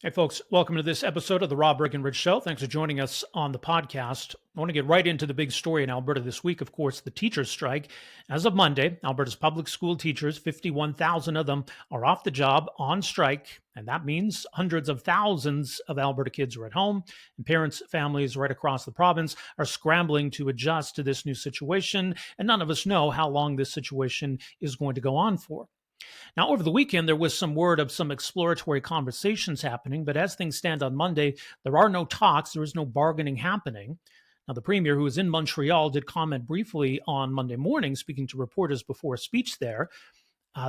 Hey, folks, welcome to this episode of the Rob Breakenridge Show. Thanks for joining us on the podcast. I want to get right into the big story in Alberta this week, of course, the teachers' strike. As of Monday, Alberta's public school teachers, 51,000 of them, are off the job on strike. And that means hundreds of thousands of Alberta kids are at home, and parents, families right across the province are scrambling to adjust to this new situation. And none of us know how long this situation is going to go on for. Now, over the weekend, there was some word of some exploratory conversations happening, but as things stand on Monday, there are no talks, there is no bargaining happening. Now, the premier, who was in Montreal, did comment briefly on Monday morning, speaking to reporters before a speech there,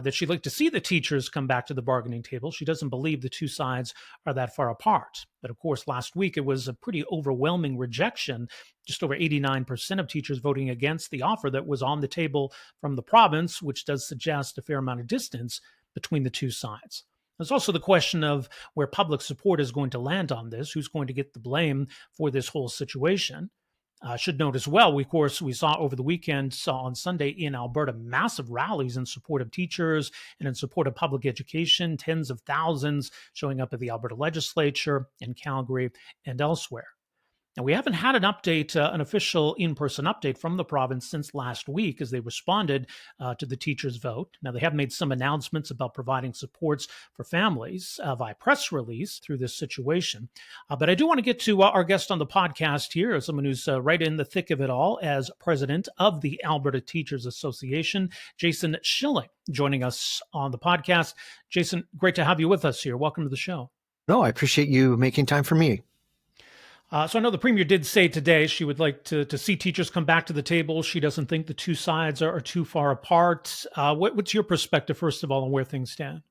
that she'd like to see the teachers come back to the bargaining table. She doesn't believe the two sides are that far apart. But of course, last week it was a pretty overwhelming rejection, just over 89% of teachers voting against the offer that was on the table from the province, which does suggest a fair amount of distance between the two sides. There's also the question of where public support is going to land on this, who's going to get the blame for this whole situation. Should note as well, of course, we saw over the weekend, saw on Sunday in Alberta, massive rallies in support of teachers and in support of public education, tens of thousands showing up at the Alberta legislature in Calgary and elsewhere. Now, we haven't had an update, an official in-person update from the province since last week as they responded to the teachers' vote. Now, they have made some announcements about providing supports for families via press release through this situation. But I do want to get to our guest on the podcast here, as someone who's right in the thick of it all as president of the Alberta Teachers Association, Jason Schilling, joining us on the podcast. Jason, great to have you with us here. Welcome to the show. No, I appreciate you making time for me. So I know the premier did say today she would like to see teachers come back to the table. She doesn't think the two sides are too far apart. What's your perspective, first of all, on where things stand?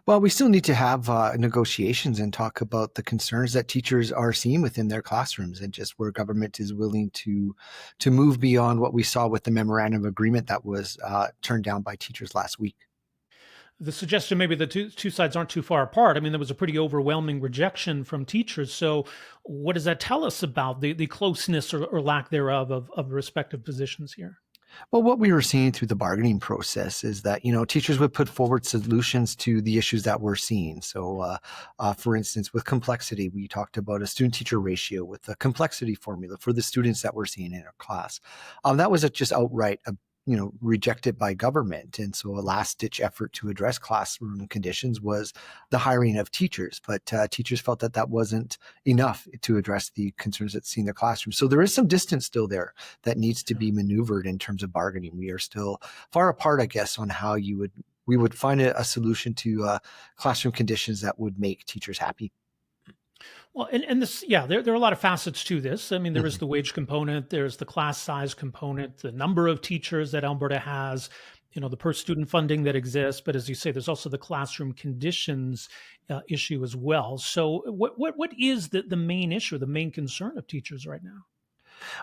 Well, we still need to have negotiations and talk about the concerns that teachers are seeing within their classrooms, and just where government is willing to move beyond what we saw with the memorandum of agreement that was turned down by teachers last week. The suggestion maybe the two sides aren't too far apart. I mean, there was a pretty overwhelming rejection from teachers. So what does that tell us about the closeness or lack thereof of respective positions here? Well, what we were seeing through the bargaining process is that, teachers would put forward solutions to the issues that we're seeing. So, for instance, with complexity, we talked about a student-teacher ratio with a complexity formula for the students that we're seeing in our class. That was just outright rejected by government. And so a last ditch effort to address classroom conditions was the hiring of teachers. But teachers felt that that wasn't enough to address the concerns that's seen in the classroom. So there is some distance still there that needs to be maneuvered in terms of bargaining. We are still far apart, I guess, on how we would find a solution to classroom conditions that would make teachers happy. Well, and this, yeah, there are a lot of facets to this. I mean, there is Mhm. the wage component, there's the class size component, the number of teachers that Alberta has, the per student funding that exists. But as you say, there's also the classroom conditions issue as well. So, what is the main issue, the main concern of teachers right now?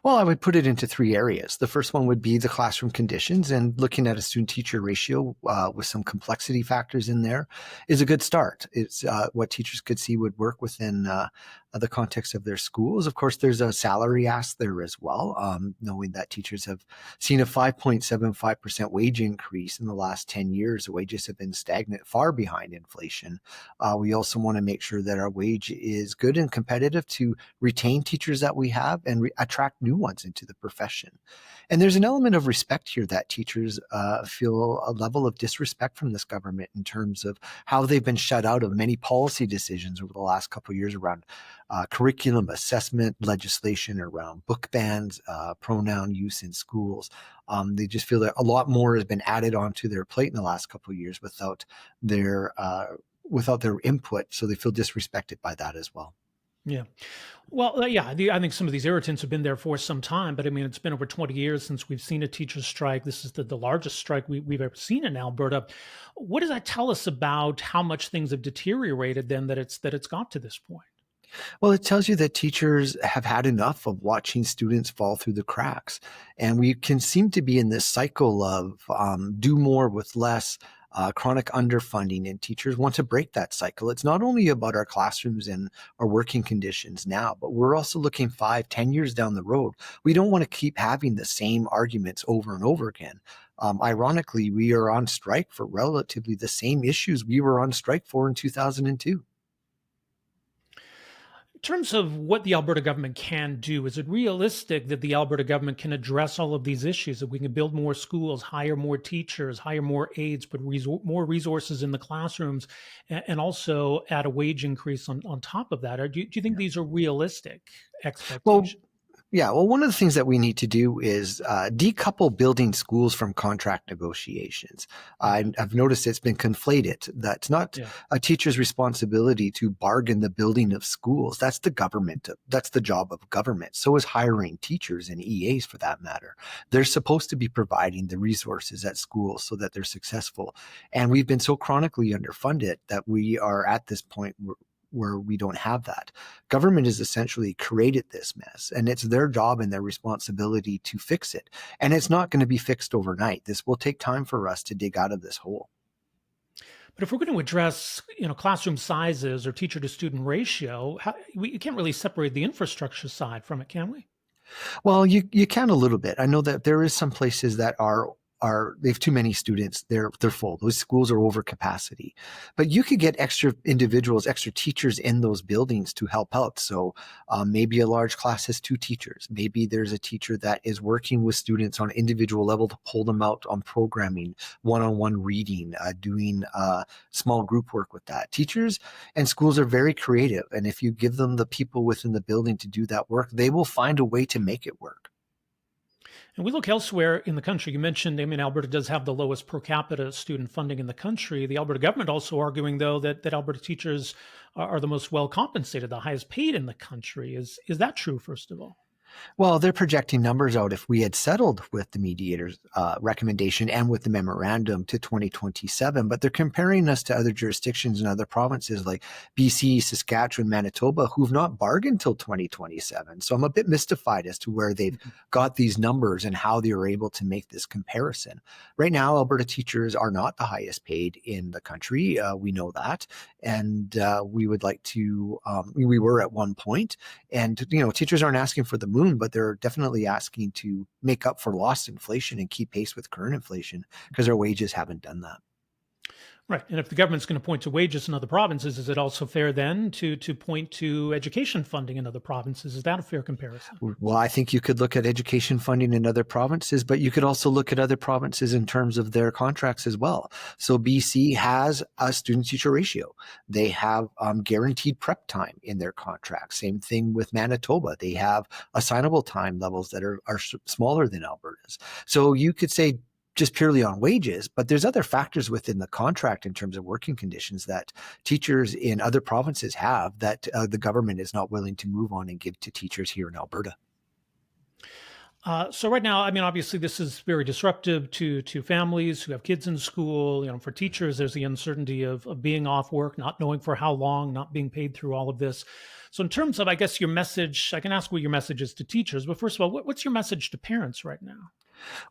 Well, I would put it into three areas. The first one would be the classroom conditions, and looking at a student-teacher ratio with some complexity factors in there is a good start. It's what teachers could see would work within the context of their schools. Of course, there's a salary ask there as well, knowing that teachers have seen a 5.75% wage increase in the last 10 years. The wages have been stagnant, far behind inflation. We also want to make sure that our wage is good and competitive to retain teachers that we have and attract new ones into the profession. And there's an element of respect here that teachers feel a level of disrespect from this government in terms of how they've been shut out of many policy decisions over the last couple of years around curriculum assessment legislation, around book bans, pronoun use in schools. They just feel that a lot more has been added onto their plate in the last couple of years without their input. So they feel disrespected by that as well. Yeah. Well, yeah, I think some of these irritants have been there for some time, but I mean, it's been over 20 years since we've seen a teacher's strike. This is the largest strike we've ever seen in Alberta. What does that tell us about how much things have deteriorated then that it's got to this point? Well, it tells you that teachers have had enough of watching students fall through the cracks. And we can seem to be in this cycle of do more with less, chronic underfunding, and teachers want to break that cycle. It's not only about our classrooms and our working conditions now, but we're also looking 5, 10 years down the road. We don't want to keep having the same arguments over and over again. Ironically, we are on strike for relatively the same issues we were on strike for in 2002. In terms of what the Alberta government can do, is it realistic that the Alberta government can address all of these issues? That we can build more schools, hire more teachers, hire more aides, put more resources in the classrooms, and also add a wage increase on top of that? Or do you think these are realistic Well, expectations? yeah, well, one of the things that we need to do is decouple building schools from contract negotiations. Okay. I've noticed it's been conflated. That's not Yeah. a teacher's responsibility to bargain the building of schools. That's the government. That's the job of government. So is hiring teachers and EAs for that matter. They're supposed to be providing the resources at schools so that they're successful. And we've been so chronically underfunded that we are at this point where we don't have that. Government has essentially created this mess, and it's their job and their responsibility to fix it. And it's not going to be fixed overnight. This will take time for us to dig out of this hole. But if we're going to address, classroom sizes or teacher to student ratio, you can't really separate the infrastructure side from it, can we? Well, you can a little bit. I know that there is some places that are they have too many students. They're full. Those schools are over capacity. But you could get extra individuals, extra teachers in those buildings to help out. So maybe a large class has two teachers. Maybe there's a teacher that is working with students on individual level to pull them out on programming, one-on-one reading, doing small group work with that. Teachers and schools are very creative. And if you give them the people within the building to do that work, they will find a way to make it work. And we look elsewhere in the country. You mentioned, Alberta does have the lowest per capita student funding in the country. The Alberta government also arguing, though, that Alberta teachers are the most well compensated, the highest paid in the country. Is that true, first of all? Well, they're projecting numbers out. If we had settled with the mediator's recommendation and with the memorandum to 2027, but they're comparing us to other jurisdictions and other provinces like BC, Saskatchewan, Manitoba, who've not bargained till 2027. So I'm a bit mystified as to where they've Mhm. got these numbers and how they are able to make this comparison. Right now, Alberta teachers are not the highest paid in the country. We know that. And we would like to, we were at one point, and teachers aren't asking for the moon, but they're definitely asking to make up for lost inflation and keep pace with current inflation because our wages haven't done that. Right. And if the government's going to point to wages in other provinces, is it also fair then to point to education funding in other provinces? Is that a fair comparison? Well, I think you could look at education funding in other provinces, but you could also look at other provinces in terms of their contracts as well. So BC has a student teacher ratio. They have guaranteed prep time in their contracts. Same thing with Manitoba. They have assignable time levels that are smaller than Alberta's. So you could say just purely on wages, but there's other factors within the contract in terms of working conditions that teachers in other provinces have that the government is not willing to move on and give to teachers here in Alberta. So right now, obviously, this is very disruptive to families who have kids in school. For teachers, there's the uncertainty of being off work, not knowing for how long, not being paid through all of this. So, in terms of, I guess, your message, I can ask what your message is to teachers. But first of all, what's your message to parents right now?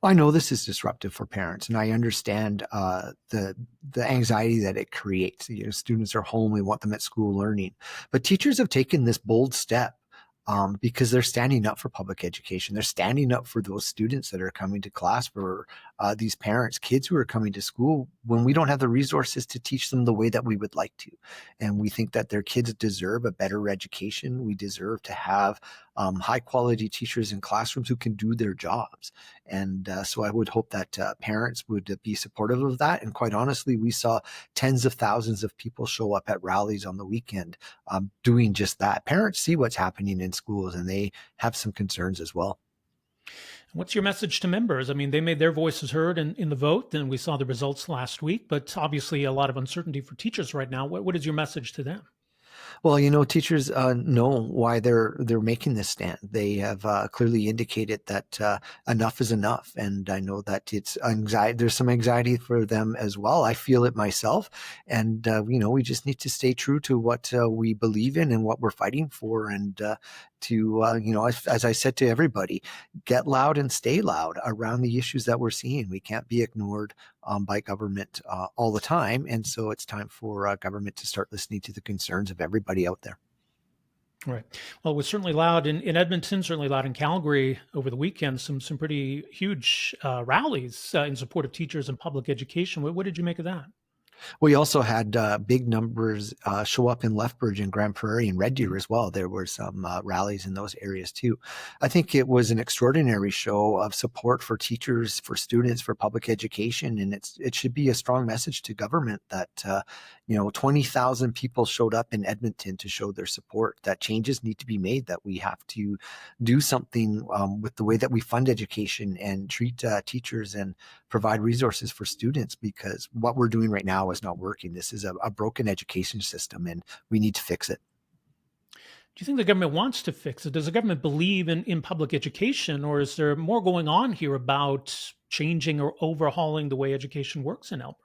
I know this is disruptive for parents, and I understand the anxiety that it creates. Students are home; we want them at school learning, but teachers have taken this bold step because they're standing up for public education. They're standing up for those students that are coming to class, for these parents, kids who are coming to school when we don't have the resources to teach them the way that we would like to. And we think that their kids deserve a better education. We deserve to have high quality teachers in classrooms who can do their jobs. And so I would hope that parents would be supportive of that. And quite honestly, we saw tens of thousands of people show up at rallies on the weekend doing just that. Parents see what's happening in schools and they have some concerns as well. What's your message to members? They made their voices heard in the vote, and we saw the results last week, but obviously a lot of uncertainty for teachers right now. What is your message to them? Well, teachers know why they're making this stand. They have clearly indicated that enough is enough, and I know that it's anxiety. There's some anxiety for them as well. I feel it myself, and we just need to stay true to what we believe in and what we're fighting for, and as I said to everybody, get loud and stay loud around the issues that we're seeing. We can't be ignored by government all the time. And so it's time for government to start listening to the concerns of everybody out there. Right. Well, it was certainly loud in Edmonton, certainly loud in Calgary over the weekend. Some pretty huge rallies in support of teachers and public education. What did you make of that? We also had big numbers show up in Lethbridge and Grand Prairie and Red Deer as well. There were some rallies in those areas too. I think it was an extraordinary show of support for teachers, for students, for public education, and it should be a strong message to government that 20,000 people showed up in Edmonton to show their support. That changes need to be made. That we have to do something with the way that we fund education and treat teachers and provide resources for students, because what we're doing right now is not working. This is a broken education system and we need to fix it. Do you think the government wants to fix it? Does the government believe in public education, or is there more going on here about changing or overhauling the way education works in Alberta?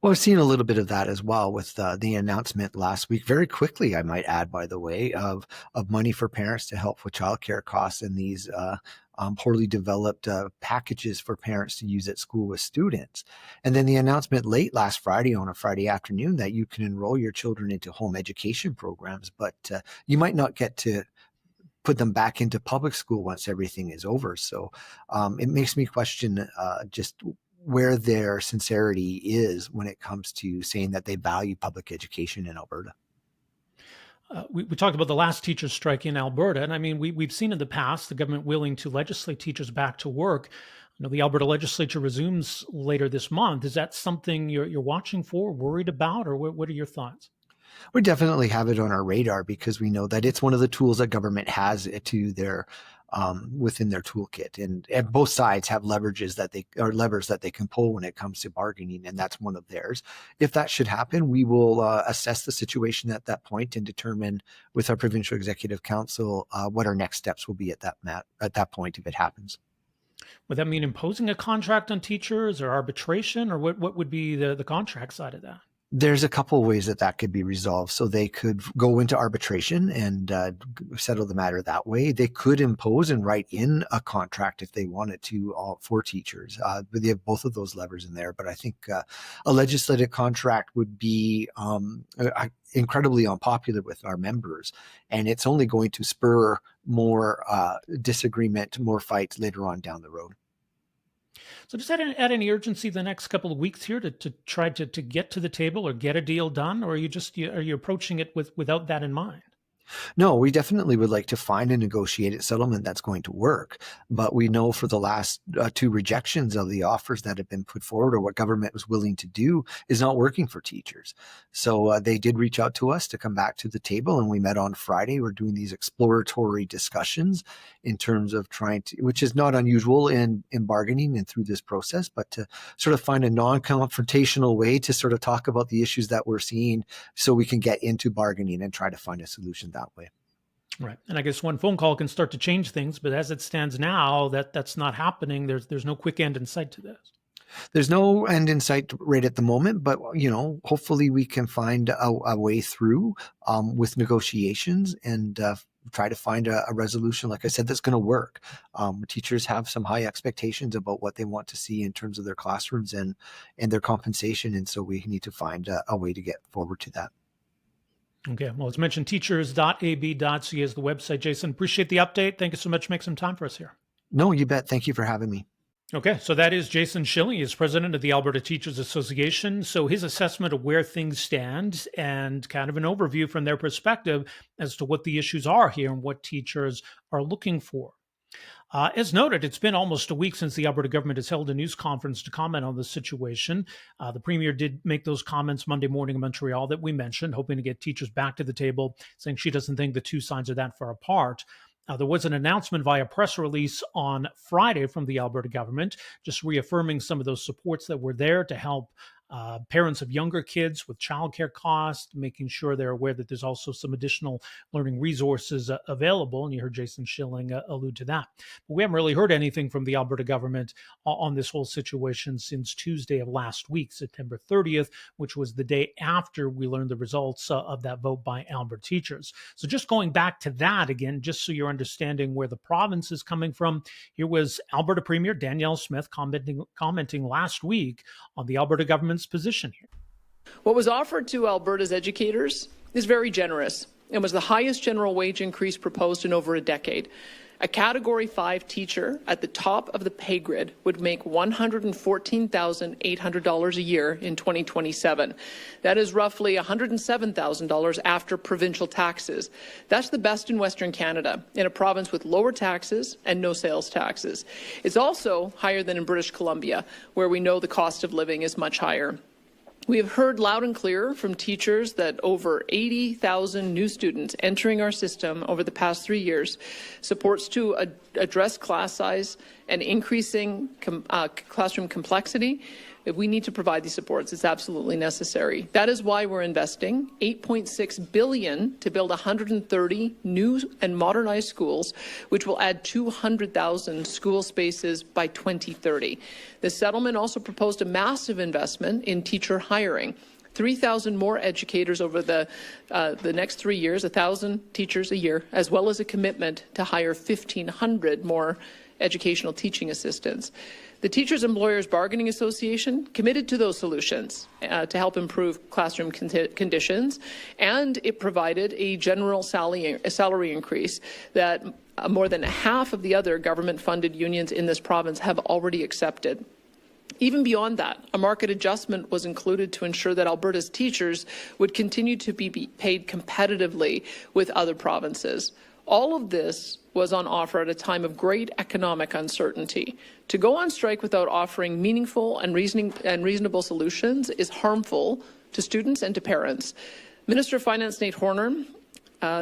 Well, I've seen a little bit of that as well with the announcement last week, very quickly, I might add, by the way, of money for parents to help with childcare costs and these poorly developed packages for parents to use at school with students. And then the announcement late last Friday, on a Friday afternoon, that you can enroll your children into home education programs, but you might not get to put them back into public school once everything is over. So it makes me question just where their sincerity is when it comes to saying that they value public education in Alberta. We talked about the last teachers' strike in Alberta, and I mean, we've seen in the past the government willing to legislate teachers back to work. The Alberta legislature resumes later this month. Is that something you're watching for, worried about, or what are your thoughts? We definitely have it on our radar because we know that it's one of the tools that government has to their within their toolkit, and both sides have levers that they can pull when it comes to bargaining, and that's one of theirs. If that should happen, we will assess the situation at that point and determine with our provincial executive council what our next steps will be at that point if it happens. Would that mean imposing a contract on teachers, or arbitration, or what would be the contract side of that? There's a couple of ways that could be resolved. So they could go into arbitration and settle the matter that way. They could impose and write in a contract if they wanted to for teachers. But they have both of those levers in there. But I think a legislative contract would be incredibly unpopular with our members. And it's only going to spur more disagreement, more fights later on down the road. So does that add any urgency the next couple of weeks here to try to get to the table or get a deal done, or are you approaching it without that in mind? No, we definitely would like to find a negotiated settlement that's going to work. But we know for the last two rejections of the offers that have been put forward, or what government was willing to do, is not working for teachers. So they did reach out to us to come back to the table, and we met on Friday. We're doing these exploratory discussions in terms of trying to, which is not unusual in bargaining and through this process, but to sort of find a non-confrontational way to sort of talk about the issues that we're seeing so we can get into bargaining and try to find a solution that way. Right. And I guess one phone call can start to change things, but as it stands now, that's not happening. There's no quick end in sight to this. There's no end in sight right at the moment, but hopefully we can find a way through with negotiations and try to find a resolution, like I said, that's going to work. Teachers have some high expectations about what they want to see in terms of their classrooms and their compensation, and so we need to find a way to get forward to that. Okay. Well, it's mentioned teachers.ab.ca is the website. Jason, appreciate the update. Thank you so much. Make some time for us here. No, you bet. Thank you for having me. Okay, so that is Jason Schilling. He's president of the Alberta Teachers Association. So his assessment of where things stand and kind of an overview from their perspective as to what the issues are here and what teachers are looking for. As noted, it's been almost a week since the Alberta government has held a news conference to comment on the situation. The premier did make those comments Monday morning in Montreal that we mentioned, hoping to get teachers back to the table, saying she doesn't think the two sides are that far apart. There was an announcement via press release on Friday from the Alberta government, just reaffirming some of those supports that were there to help parents of younger kids with childcare costs, making sure they're aware that there's also some additional learning resources available. And you heard Jason Schilling allude to that. But we haven't really heard anything from the Alberta government on this whole situation since Tuesday of last week, September 30th, which was the day after we learned the results of that vote by Alberta teachers. So just going back to that again, just so you're understanding where the province is coming from, here was Alberta Premier Danielle Smith commenting last week on the Alberta government's position here. What was offered to Alberta's educators is very generous. and was the highest general wage increase proposed in over a decade. A Category 5 teacher at the top of the pay grid would make $114,800 a year in 2027. That is roughly $107,000 after provincial taxes. That's the best in Western Canada, in a province with lower taxes and no sales taxes. It's also higher than in British Columbia, where we know the cost of living is much higher. We have heard loud and clear from teachers that over 80,000 new students entering our system over the past 3 years supports to address class size and increasing classroom complexity. If we need to provide these supports, it's absolutely necessary. That is why we're investing $8.6 billion to build 130 new and modernized schools, which will add 200,000 school spaces by 2030. The settlement also proposed a massive investment in teacher hiring. 3,000 more educators over the next 3 years, 1,000 teachers a year, as well as a commitment to hire 1,500 more educational teaching assistants. The Teachers Employers Bargaining Association committed to those solutions to help improve classroom conditions, and it provided a general salary increase that more than half of the other government-funded unions in this province have already accepted. Even beyond that, a market adjustment was included to ensure that Alberta's teachers would continue to be paid competitively with other provinces. All of this was on offer at a time of great economic uncertainty. To go on strike without offering meaningful and reasonable solutions is harmful to students and to parents. Minister of Finance Nate Horner,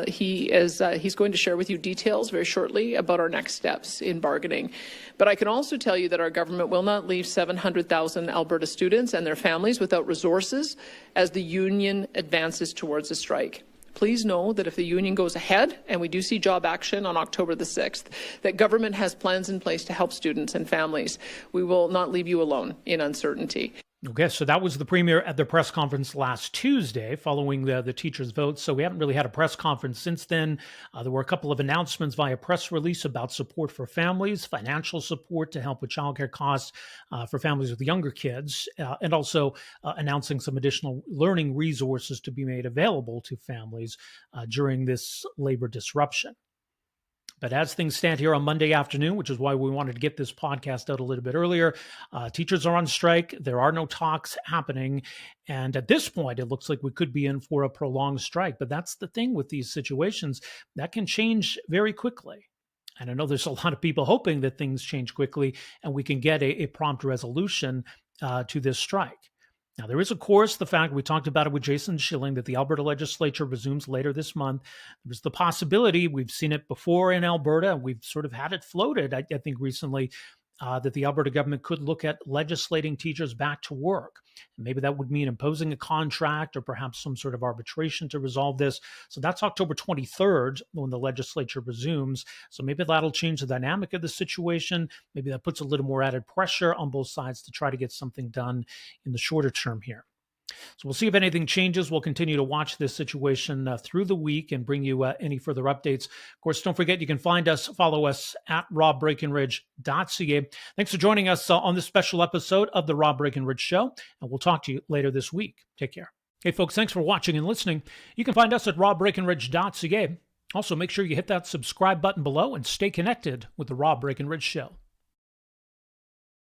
he's going to share with you details very shortly about our next steps in bargaining. But I can also tell you that our government will not leave 700,000 Alberta students and their families without resources as the union advances towards a strike. Please know that if the union goes ahead, and we do see job action on October the 6th, that government has plans in place to help students and families. We will not leave you alone in uncertainty. Okay, so that was the Premier at the press conference last Tuesday following the teachers' vote. So we haven't really had a press conference since then. There were a couple of announcements via press release about support for families, financial support to help with childcare costs for families with younger kids, and also announcing some additional learning resources to be made available to families during this labor disruption. But as things stand here on Monday afternoon, which is why we wanted to get this podcast out a little bit earlier, teachers are on strike. There are no talks happening. And at this point, it looks like we could be in for a prolonged strike. But that's the thing with these situations. That can change very quickly. And I know there's a lot of people hoping that things change quickly and we can get a prompt resolution to this strike. Now, there is, of course, the fact, we talked about it with Jason Schilling, that the Alberta legislature resumes later this month. There's the possibility, we've seen it before in Alberta, we've sort of had it floated, I think, recently, that the Alberta government could look at legislating teachers back to work. And maybe that would mean imposing a contract or perhaps some sort of arbitration to resolve this. So that's October 23rd when the legislature resumes. So maybe that'll change the dynamic of the situation. Maybe that puts a little more added pressure on both sides to try to get something done in the shorter term here. So we'll see if anything changes. We'll continue to watch this situation through the week and bring you any further updates. Of course, don't forget, you can follow us at robbreakenridge.ca. Thanks for joining us on this special episode of the Rob Breakenridge Show, and we'll talk to you later this week. Take care. Hey, folks, thanks for watching and listening. You can find us at robbreakenridge.ca. Also, make sure you hit that subscribe button below and stay connected with the Rob Breakenridge Show.